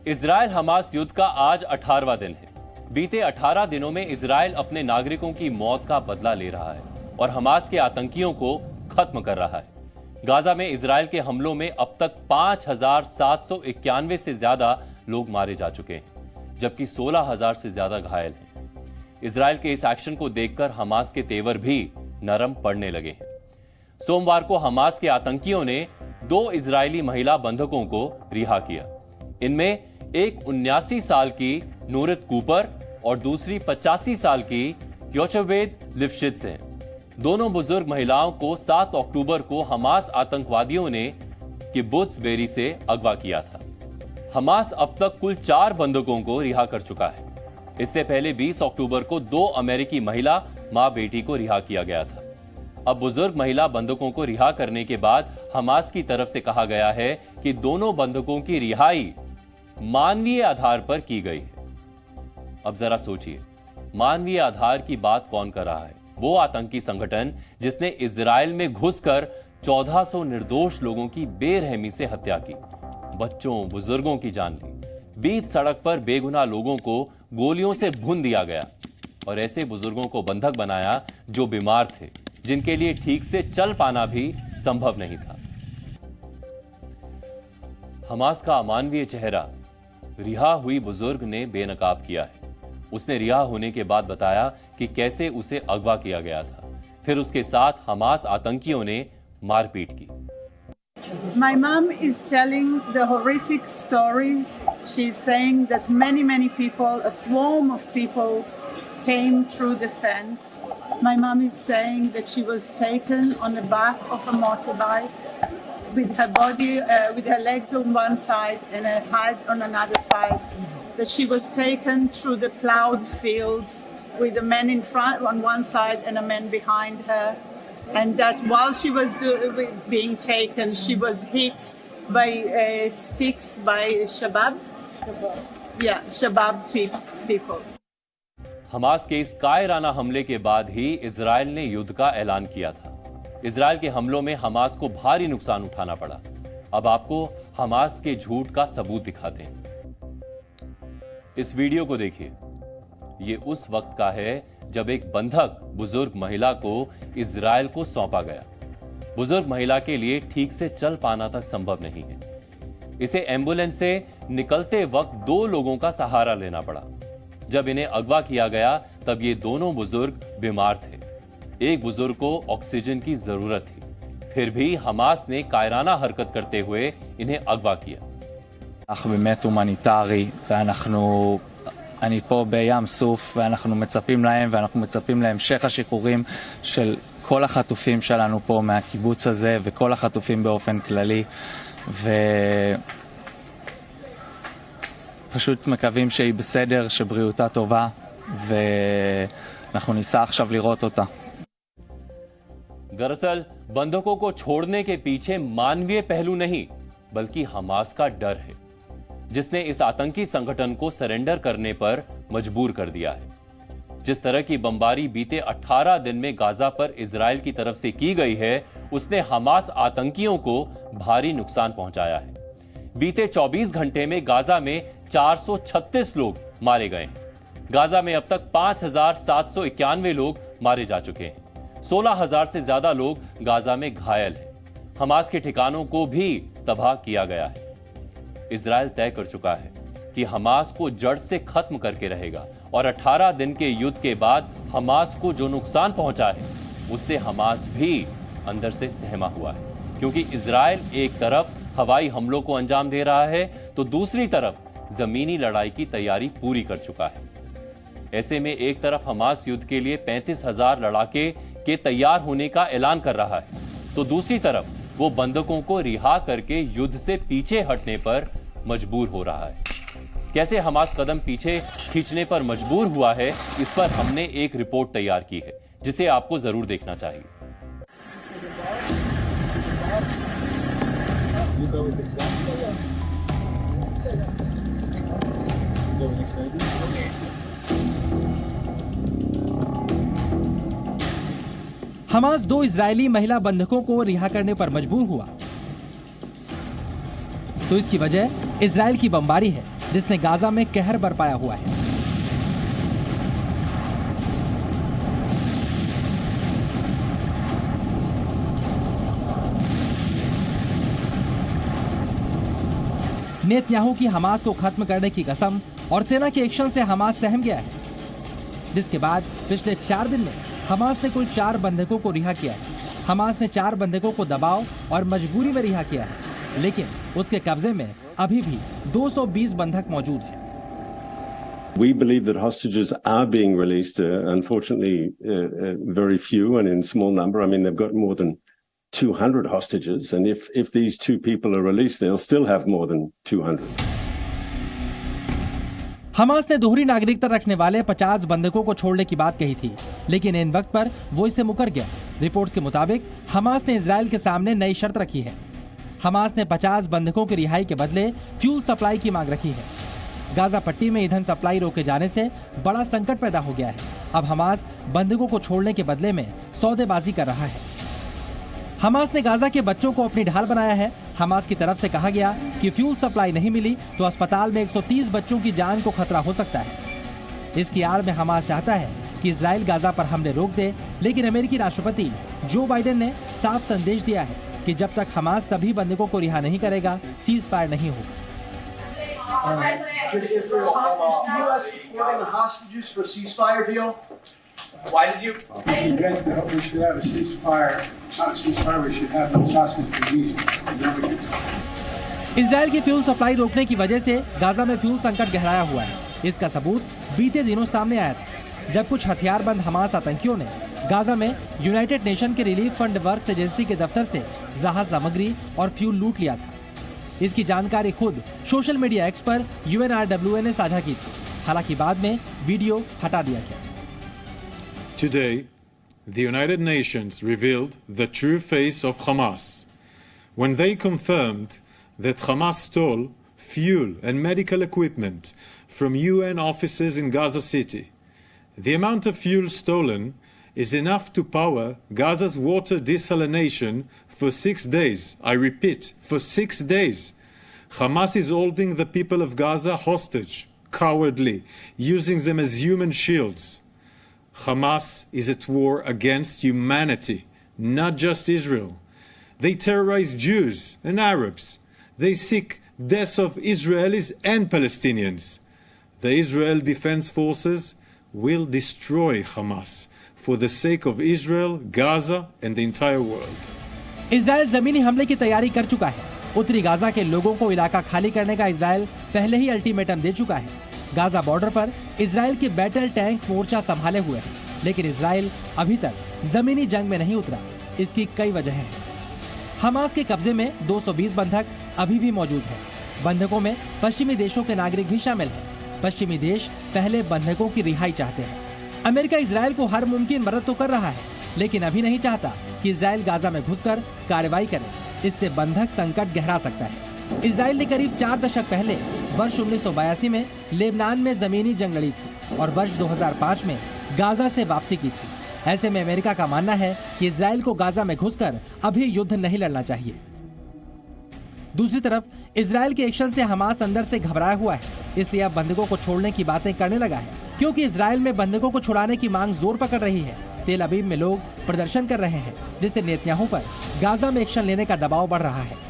Israel Hamas युद्ध का आज 18वां दिन है। बीते 18 दिनों में इजरायल अपने नागरिकों की मौत का बदला ले रहा है और हमास के आतंकियों को खत्म कर रहा है। गाजा में इजरायल के हमलों में अब तक 5,791 से ज्यादा लोग मारे जा चुके हैं, जबकि 16,000 से ज्यादा घायल हैं। इजरायल के इस एक्शन को देखकर हमास के तेवर भी नरम पड़ने लगे हैं। सोमवार को हमास के आतंकियों ने 2 इजरायली महिला बंधकों को रिहा किया। इनमें एक 79 साल की नूरित कूपर और दूसरी 85 साल की योचवेद लिफ्शित्ज हैं। दोनों बुजुर्ग महिलाओं को 7 अक्टूबर को हमास आतंकवादियों ने किब्बुत्ज बेरी से अगवा किया था। हमास अब तक कुल 4 बंधकों को रिहा कर चुका है। इससे पहले 20 अक्टूबर को 2 अमेरिकी महिला मां बेटी को रिहा किया गया था। अब बुजुर्ग महिला बंधकों को रिहा करने के बाद हमास की तरफ से कहा गया है कि दोनों बंधकों की रिहाई मानवीय आधार पर की गई है। अब जरा सोचिए, मानवीय आधार की बात कौन कर रहा है? वो आतंकी संगठन जिसने इजरायल में घुसकर 1400 निर्दोष लोगों की बेरहमी से हत्या की, बच्चों बुजुर्गों की जान ली। बीच सड़क पर बेगुनाह लोगों को गोलियों से भून दिया गया और ऐसे बुजुर्गों को बंधक बनाया जो बीमार थे, जिनके लिए ठीक से चल पाना भी संभव नहीं था। हमास का अमानवीय चेहरा रिहा हुई बुजुर्ग ने बेनकाब किया है। उसने रिहा होने के बाद बताया कि कैसे उसे अगवा किया गया था। फिर उसके साथ हमास आतंकियों ने मारपीट की। My mom is telling the horrific stories. She's saying that many people, a swarm of people came through the fence. My mom is saying that she was taken on the back of a motorbike with her body, with her legs on one side and her head on another side. That she was taken through the plowed fields with a man in front on one side and a man behind her. And that while she was being taken, she was hit by sticks by Shabab. Yeah, Shabab people. Hamas के इस कायराना हमले के बाद ही Israel ने युद्ध का ऐलान किया था। इजरायल के हमलों में हमास को भारी नुकसान उठाना पड़ा। अब आपको हमास के झूठ का सबूत दिखाते हैं। इस वीडियो को देखिए। ये उस वक्त का है जब एक बंधक बुजुर्ग महिला को इजरायल को सौंपा गया। बुजुर्ग महिला के लिए ठीक से चल पाना तक संभव नहीं है। इसे एम्बुलेंस से निकलते वक्त 2 लोगों का सहारा लेना पड़ा। जब इन्हें अगवा किया गया तब ये दोनों बुजुर्ग बीमार थे। एक बुजुर्ग को ऑक्सीजन की जरूरत थी। फिर भी हमास ने कायराना हरकत करते हुए इन्हें अगवा किया। באמת הומניטרי, אני פה בים סוף ואנחנו מצפים להמשך השחרורים של כל החטופים שלנו פה מהקיבוץ הזה וכל החטופים באופן כללי, ופשוט מקווים שהיא בסדר, שבריאותה טובה, ואנחנו ניסע עכשיו לראות אותה. दरअसल बंधकों को छोड़ने के पीछे मानवीय पहलू नहीं बल्कि हमास का डर है, जिसने इस आतंकी संगठन को सरेंडर करने पर मजबूर कर दिया है। जिस तरह की बमबारी बीते 18 दिन में गाजा पर इजरायल की तरफ से की गई है, उसने हमास आतंकियों को भारी नुकसान पहुंचाया है। बीते 24 घंटे में गाजा में 436 लोग मारे गए हैं। गाजा में अब तक 5,791 लोग मारे जा चुके हैं। 16,000 से ज्यादा लोग गाजा में घायल हैं। हमास के ठिकानों को भी तबाह किया गया है। इजरायल तय कर चुका है कि हमास को जड़ से खत्म करके रहेगा और 18 दिन के युद्ध के बाद हमास को जो नुकसान पहुंचा है उससे हमास भी अंदर से सहमा हुआ है, क्योंकि इजरायल एक तरफ हवाई हमलों को अंजाम दे रहा है तो दूसरी तरफ जमीनी लड़ाई की तैयारी पूरी कर चुका है। ऐसे में एक तरफ हमास युद्ध के लिए 35,000 लड़ाके के तैयार होने का ऐलान कर रहा है तो दूसरी तरफ वो बंधकों को रिहा करके युद्ध से पीछे हटने पर मजबूर हो रहा है। कैसे हमास कदम पीछे खींचने पर मजबूर हुआ है, इस पर हमने एक रिपोर्ट तैयार की है जिसे आपको जरूर देखना चाहिए। हमास 2 इजरायली महिला बंधकों को रिहा करने पर मजबूर हुआ तो इसकी वजह इजरायल की बमबारी है। जिसने गाजा में कहर बरपाया हुआ है। नेतन्याहू की हमास को खत्म करने की कसम और सेना के एक्शन से हमास सहम गया है, जिसके बाद पिछले 4 दिन में हमास ने कुल 4 बंधकों को रिहा किया है। हमास ने 4 बंधकों को दबाव और मजबूरी में रिहा किया है, लेकिन उसके कब्जे में अभी भी 220 बंधक मौजूद हैं। We believe that hostages are being released. Unfortunately, very few and in small number. I mean, they've got more than 200 hostages, and if these 2 people are released, they'll still have more than 200. Hamas ने दोहरी नागरिकता रखने वाले 50 बंधकों को छोड़ने की बात कही थी, लेकिन इन वक्त पर वो इससे मुकर गया। रिपोर्ट्स के मुताबिक हमास ने इजराइल के सामने नई शर्त रखी है। हमास ने 50 बंधकों की रिहाई के बदले फ्यूल सप्लाई की मांग रखी है। गाजा पट्टी में ईंधन सप्लाई रोके जाने से बड़ा संकट पैदा हो गया है। अब हमास बंधकों को छोड़ने के बदले में सौदेबाजी कर रहा है। हमास ने गाजा के बच्चों को अपनी ढाल बनाया है। हमास की तरफ से कहा गया कि फ्यूल सप्लाई नहीं मिली तो अस्पताल में 130 बच्चों की जान को खतरा हो सकता है। इसकी आड़ में हमास चाहता है कि इजराइल गाजा पर हमले रोक दे, लेकिन अमेरिकी राष्ट्रपति जो बाइडेन ने साफ संदेश दिया है कि जब तक हमास सभी बंधकों को रिहा नहीं करेगा, सीज फायर नहीं होगा। Why did you? We should have a ceasefire. Not a ceasefire. We should have those hostages released. Israel की फ्यूल सप्लाई रोकने की वजह से गाजा में फ्यूल संकट गहराया हुआ है। इसका सबूत बीते दिनों सामने आया था, जब कुछ हथियारबंद हमास आतंकियों ने गाजा में यूनाइटेड नेशन के रिलीफ फंड वर्क्स एजेंसी के दफ्तर से राहत सामग्री और फ्यूल लूट लिया था। इसकी जानकारी खुद सोशल मीडिया एक्स पर UNRWA ने साझा की थी। हालांकि बाद में वीडियो हटा दिया गया। Today, the United Nations revealed the true face of Hamas when they confirmed that Hamas stole fuel and medical equipment from UN offices in Gaza City. The amount of fuel stolen is enough to power Gaza's water desalination for 6 days. I repeat, for 6 days. Hamas is holding the people of Gaza hostage, cowardly, using them as human shields. Hamas is at war against humanity, not just Israel. They terrorize Jews and Arabs. They seek deaths of Israelis and Palestinians. The Israel Defense Forces will destroy Hamas for the sake of Israel, Gaza and the entire world. Israel जमीनी हमले की तैयारी कर चुका है। उत्तरी Gaza के लोगों को इलाका खाली करने का इजराइल पहले ही अल्टीमेटम दे चुका है। गाजा बॉर्डर पर इजराइल के बैटल टैंक मोर्चा संभाले हुए हैं, लेकिन इजराइल अभी तक जमीनी जंग में नहीं उतरा। इसकी कई वजह हैं। हमास के कब्जे में 220 बंधक अभी भी मौजूद हैं। बंधकों में पश्चिमी देशों के नागरिक भी शामिल हैं। पश्चिमी देश पहले बंधकों की रिहाई चाहते हैं। अमेरिका इजराइल को हर मुमकिन मदद तो कर रहा है, लेकिन अभी नहीं चाहता कि इजराइल गाजा में घुसकर कार्रवाई करे। इससे बंधक संकट गहरा सकता है। इजराइल ने करीब 4 दशक पहले वर्ष 1982 में लेबनान में जमीनी जंग लड़ी थी और वर्ष 2005 में गाजा से वापसी की थी। ऐसे में अमेरिका का मानना है कि इजराइल को गाजा में घुसकर अभी युद्ध नहीं लड़ना चाहिए। दूसरी तरफ इजराइल के एक्शन से हमास अंदर से घबराया हुआ है, इसलिए अब बंधकों को छोड़ने की बातें करने लगा है। क्योंकि इजराइल में बंधकों को छुड़ाने की मांग जोर पकड़ रही है। तेल अवीव में लोग प्रदर्शन कर रहे हैं, जिससे नेतन्याहू पर गाजा में एक्शन लेने का दबाव बढ़ रहा है।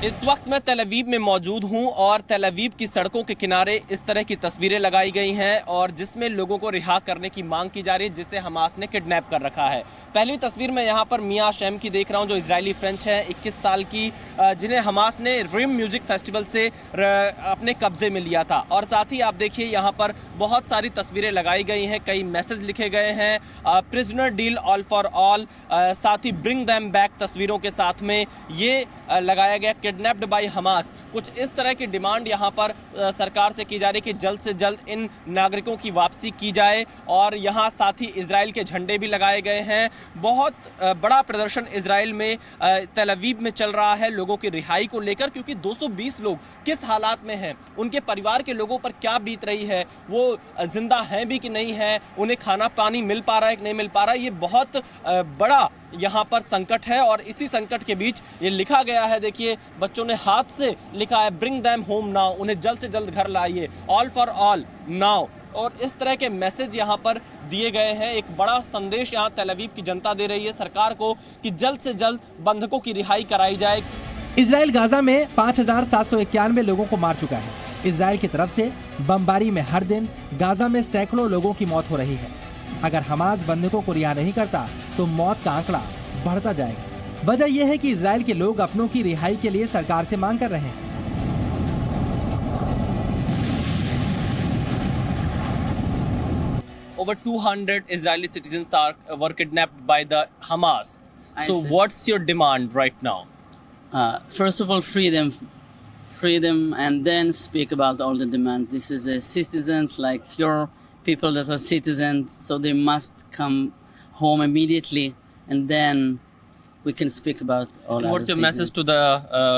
इस वक्त मैं तेल अवीव में मौजूद हूं और तेल अवीव की सड़कों के किनारे इस तरह की तस्वीरें लगाई गई हैं और जिसमें लोगों को रिहा करने की मांग की जा रही है, जिसे हमास ने किडनैप कर रखा है। पहली तस्वीर में यहां पर मिया शैम की देख रहा हूं, जो इजरायली फ्रेंच है, 21 साल की, जिन्हें हमास ने रिम म्यूजिक फेस्टिवल से अपने कब्जे में लिया था। और साथ ही आप देखिए यहां पर बहुत सारी तस्वीरें लगाई गई हैं, कई मैसेज लिखे गए हैं, prisoner deal all for all, साथ ही ब्रिंग दैम बैक तस्वीरों के साथ में ये लगाया गया किडनैप्ड बाय हमास। कुछ इस तरह की डिमांड यहाँ पर सरकार से की जा रही है कि जल्द से जल्द इन नागरिकों की वापसी की जाए। और यहाँ साथ ही इजराइल के झंडे भी लगाए गए हैं। बहुत बड़ा प्रदर्शन इजराइल में तेल अवीव में चल रहा है लोगों की रिहाई को लेकर, क्योंकि 220 लोग किस हालात में हैं, उनके परिवार के लोगों पर क्या बीत रही है, वो जिंदा हैं भी कि नहीं है, उन्हें खाना पानी मिल पा रहा है कि नहीं मिल पा रहा है, ये बहुत बड़ा यहाँ पर संकट है और इसी संकट के बीच ये लिखा गया है, देखिए बच्चों ने हाथ से लिखा है, ब्रिंग दैम होम नाउ, उन्हें जल्द से जल्द घर लाइए, ऑल फॉर ऑल नाउ। और इस तरह के मैसेज यहाँ पर दिए गए हैं। एक बड़ा संदेश यहाँ तेल अवीव की जनता दे रही है सरकार को कि जल्द से जल्द बंधकों की रिहाई कराई जाए। इजराइल गाजा में 5,791 लोगों को मार चुका है। इजराइल की तरफ से बमबारी में हर दिन गाजा में सैकड़ों लोगों की मौत हो रही है। अगर हमास बंधकों को रिहा नहीं करता तो मौत का आंकड़ा बढ़ता जाएगा। वजह यह है कि इजराइल के लोग अपनों की रिहाई के लिए सरकार से मांग कर रहे हैं। Over 200 Israeli citizens were kidnapped by the Hamas. So what's your demand right now? First of all, freedom, and then speak about all the demands. This is citizens like your people that are citizens, so they must come home immediately, and then we can speak about all. And what's other your things. message to the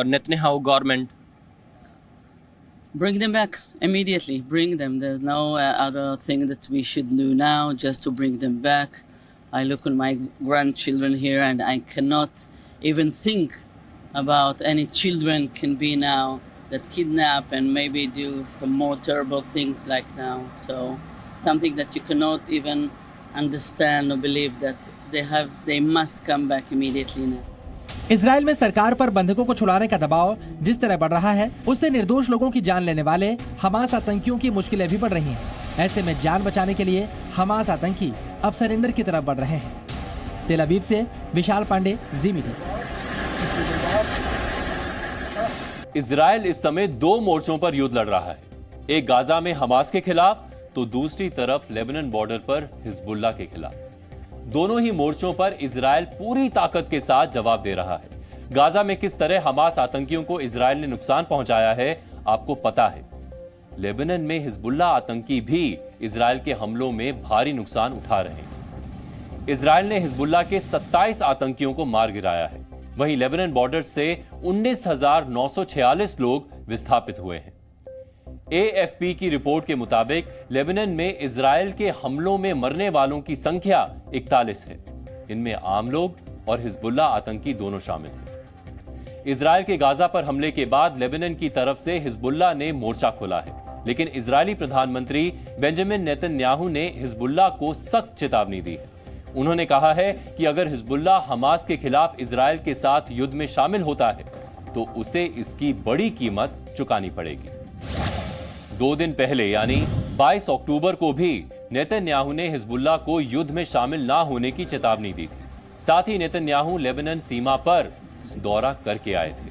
Netanyahu government? Bring them back immediately. Bring them. There's no other thing that we should do now, just to bring them back. I look at my grandchildren here, and I cannot even think about any children can be now that kidnap and maybe do some more terrible things like now. So something that you cannot even understand or believe that they must come back immediately now. Israel में सरकार पर बंधकों को छुड़ाने का दबाव जिस तरह बढ़ रहा है, उससे निर्दोष लोगों की जान लेने वाले हमास आतंकियों की मुश्किलें भी बढ़ रही हैं। ऐसे में जान बचाने के लिए हमास आतंकी अब सरेंडर की तरफ बढ़ रहे हैं। तेल अवीव से विशाल पांडे, जी मीडिया। इजराइल इस समय दो मोर्चों पर युद्ध लड़ रहा है, एक गाजा में हमास के खिलाफ तो दूसरी तरफ लेबनान बॉर्डर पर हिजबुल्लाह के खिलाफ। दोनों ही मोर्चों पर इजराइल पूरी ताकत के साथ जवाब दे रहा है। गाजा में किस तरह हमास आतंकियों को इजराइल ने नुकसान पहुंचाया है आपको पता है। लेबनान में हिजबुल्लाह आतंकी भी इजराइल के हमलों में भारी नुकसान उठा रहे हैं। इजराइल ने हिजबुल्लाह के 27 आतंकियों को मार गिराया है। वहीं लेबनान बॉर्डर से 19,946 लोग विस्थापित हुए हैं। AFP की रिपोर्ट के मुताबिक लेबनान में इजराइल के हमलों में मरने वालों की संख्या 41 है। इनमें आम लोग और हिजबुल्लाह आतंकी दोनों शामिल हैं। इजराइल के गाजा पर हमले के बाद लेबनान की तरफ से हिजबुल्लाह ने मोर्चा खोला है, लेकिन इजरायली प्रधानमंत्री बेंजामिन नेतन्याहू ने हिजबुल्लाह को सख्त चेतावनी दी है। उन्होंने कहा है कि अगर हिजबुल्लाह हमास के खिलाफ इजराइल के साथ युद्ध में शामिल होता है तो उसे इसकी बड़ी कीमत चुकानी पड़ेगी। 2 दिन पहले यानी 22 अक्टूबर को भी नेतन्याहू ने हिजबुल्लाह को युद्ध में शामिल ना होने की चेतावनी दी थी। साथ ही नेतन्याहू लेबनान सीमा पर दौरा करके आए थे।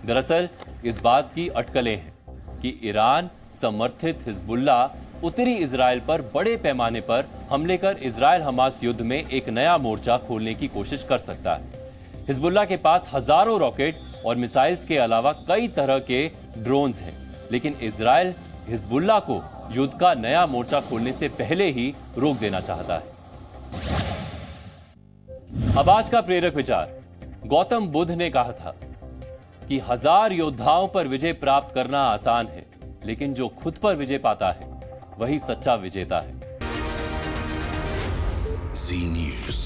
दरअसल इस बात की अटकलें हैं कि ईरान समर्थित हिजबुल्लाह उत्तरी इजराइल पर बड़े पैमाने पर हमले कर इजराइल हमास युद्ध में एक नया मोर्चा खोलने की कोशिश कर सकता है। हिजबुल्लाह के पास हजारों रॉकेट और मिसाइल्स के अलावा कई तरह के ड्रोन्स हैं, लेकिन इजराइल हिजबुल्लाह को युद्ध का नया मोर्चा खोलने से पहले ही रोक देना चाहता है। अब आज का प्रेरक विचार। गौतम बुद्ध ने कहा था कि 1000 योद्धाओं पर विजय प्राप्त करना आसान है, लेकिन जो खुद पर विजय पाता है वही सच्चा विजेता है। जी न्यूज़।